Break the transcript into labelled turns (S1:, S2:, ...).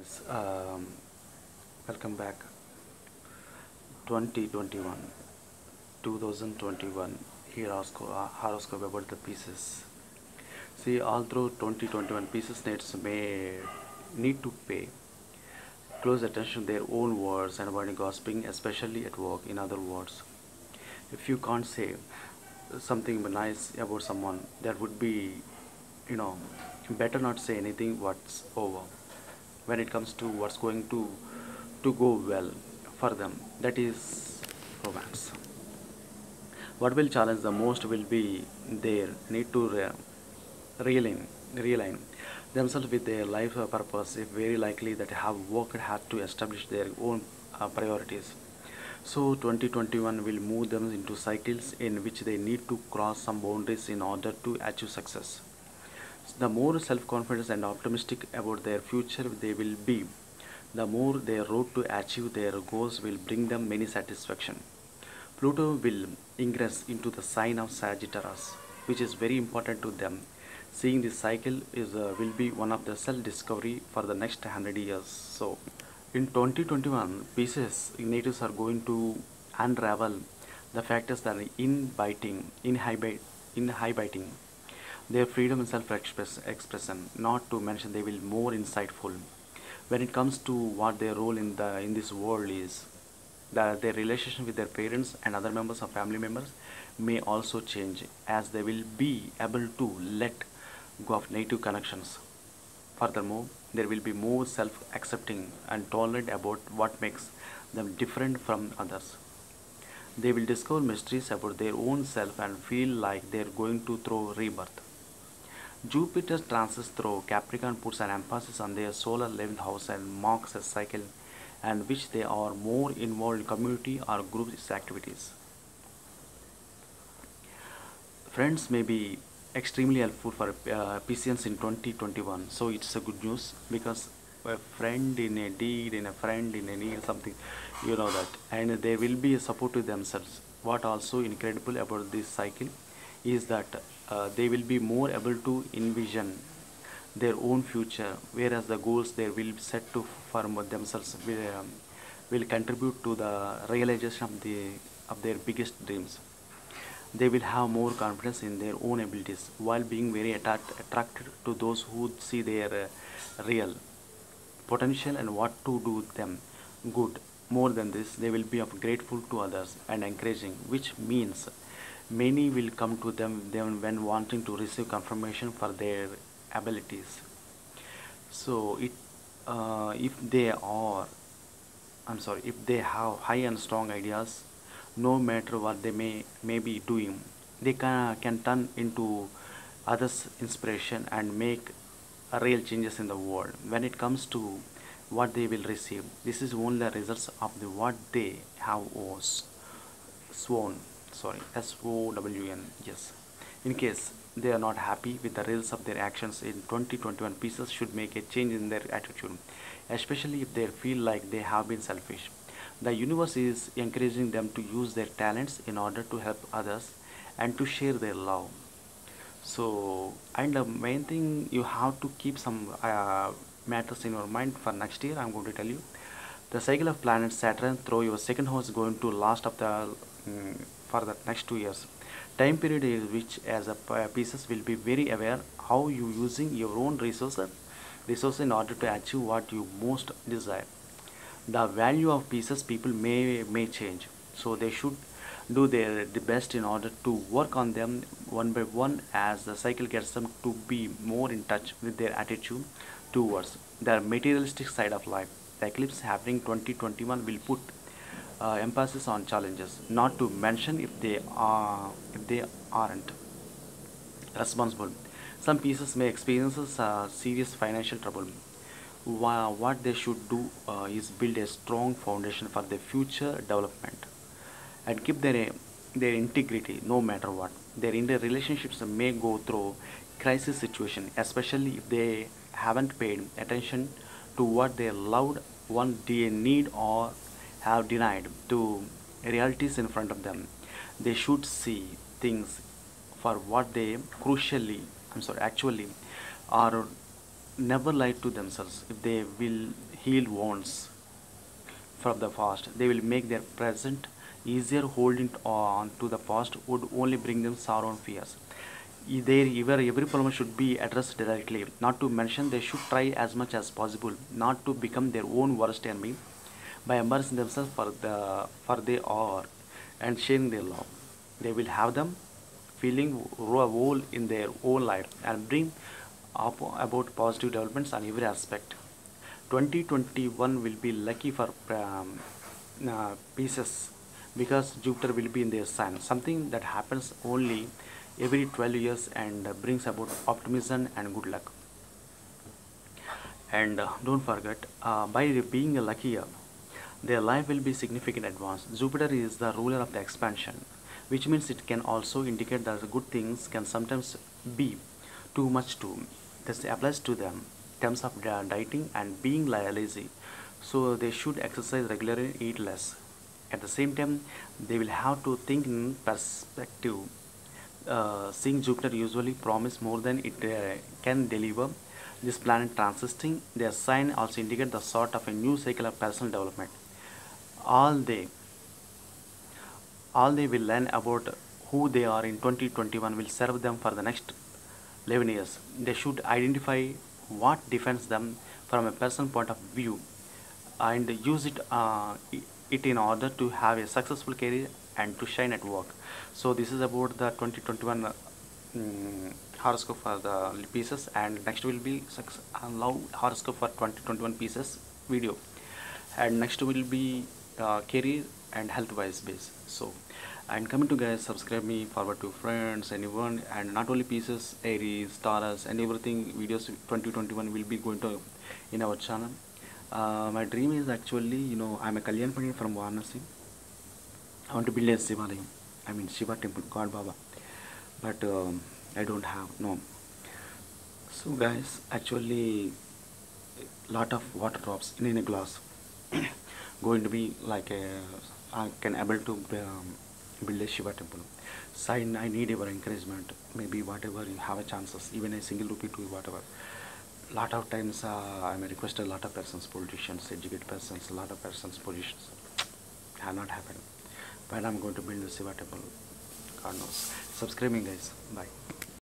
S1: guys, welcome back. 2021, 2021 horoscope about the pieces. See, all through 2021, pieces may need to pay close attention to their own words and avoiding gossiping, especially at work. In other words, if you can't say something nice about someone, that would be, you know, better not say anything what's over. When it comes to what's going to go well for them, that is romance. What will challenge the most will be their need to realign realign themselves with their life purpose, if very likely that have worked hard to establish their own priorities. So 2021 will move them into cycles in which they need to cross some boundaries in order to achieve success. The more self-confident and optimistic about their future they will be, the more their road to achieve their goals will bring them many satisfaction. Pluto will ingress into the sign of Sagittarius, which is very important to them. Seeing this cycle will be one of the self-discovery for the next 100 years. So, in 2021, Pisces natives are going to unravel the factors that are inhibiting their freedom and self-expression. Not to mention, they will more insightful when it comes to what their role in this world is. Their relationship with their parents and other members of family members may also change, as they will be able to let go of native connections. Furthermore, there will be more self-accepting and tolerant about what makes them different from others. They will discover mysteries about their own self and feel like they are going to through rebirth. Jupiter's transit through Capricorn puts an emphasis on their solar 11th house and marks a cycle in which they are more involved in community or group activities. Friends may be extremely helpful for PCNs in 2021, so it's a good news because a friend in a deed, in a friend in a need, something, you know that, and they will be a support to themselves. What also incredible about this cycle is that they will be more able to envision their own future, whereas the goals they will set to for themselves will contribute to the realization of their biggest dreams. They will have more confidence in their own abilities while being very attracted to those who see their real potential and what to do them good. More than this, they will be of grateful to others and encouraging, which means many will come to them when wanting to receive confirmation for their abilities. So if they are, I'm sorry, if they have high and strong ideas, no matter what they may be doing, they can turn into others' inspiration and make real changes in the world. When it comes to what they will receive, this is only the results of the what they have sworn. Sorry, SOWN. Yes. In case they are not happy with the results of their actions in 2021, pieces should make a change in their attitude, especially if they feel like they have been selfish. The universe is encouraging them to use their talents in order to help others and to share their love. So, and the main thing, you have to keep some matters in your mind for next year. I'm going to tell you the cycle of planet Saturn through your second house is going to last of the for the next 2 years. Time period is which as a pieces will be very aware how you using your own resources in order to achieve what you most desire. The value of pieces people may change, so they should do their the best in order to work on them one by one as the cycle gets them to be more in touch with their attitude towards the materialistic side of life. The eclipse happening 2021 will put emphasis on challenges, not to mention if they aren't responsible. Some pieces may experience serious financial trouble. What they should do is build a strong foundation for their future development and keep their integrity no matter what. Their relationships may go through crisis situation, especially if they haven't paid attention to what their loved one they need or have denied to realities in front of them. They should see things for what they actually are. Never lie to themselves. heal wounds from the past. They will make their present easier. Holding on to the past would only bring them sorrow and fears. Every problem should be addressed directly. Not to mention, they should try as much as possible not to become their own worst enemy by embarrassing themselves for they are and sharing their love. They will have them feeling whole in their own life and bring up about positive developments on every aspect. 2021 will be lucky for pieces because Jupiter will be in their sign, something that happens only every 12 years and brings about optimism and good luck. And don't forget, by being a lucky year, their life will be significant advance. Jupiter is the ruler of the expansion, which means it can also indicate that the good things can sometimes be too much too. This applies to them in terms of dieting and being lazy. So they should exercise regularly, eat less. At the same time, they will have to think in perspective. Seeing Jupiter usually promise more than it can deliver. This planet transisting their sign also indicate the sort of a new cycle of personal development. All they all they will learn about who they are in 2021 will serve them for the next 11 years. They should identify what defines them from a personal point of view and use it in order to have a successful career and to shine at work. So this is about the 2021 horoscope for the pieces, and next will be love horoscope for 2021 pieces video, and next will be career and health wise base. So and coming to guys, subscribe me, forward to friends, anyone, and not only pieces, Aries, Taurus, and everything videos 2021 will be going to in our channel. My dream is actually, I'm a Kalyan Pandit from Varanasi. I want to build a Shivalaya, I mean Shiva temple, God Baba, but I don't have, no. So guys, actually lot of water drops in a glass going to be like a, I can able to build a Shiva temple. So I need your encouragement, maybe whatever you have a chances, even a single rupee to whatever. Lot of times I may request a lot of persons, politicians, educated persons, a lot of persons, positions have not happened, but I'm going to build the Shiva temple. God knows. Subscribing guys, bye.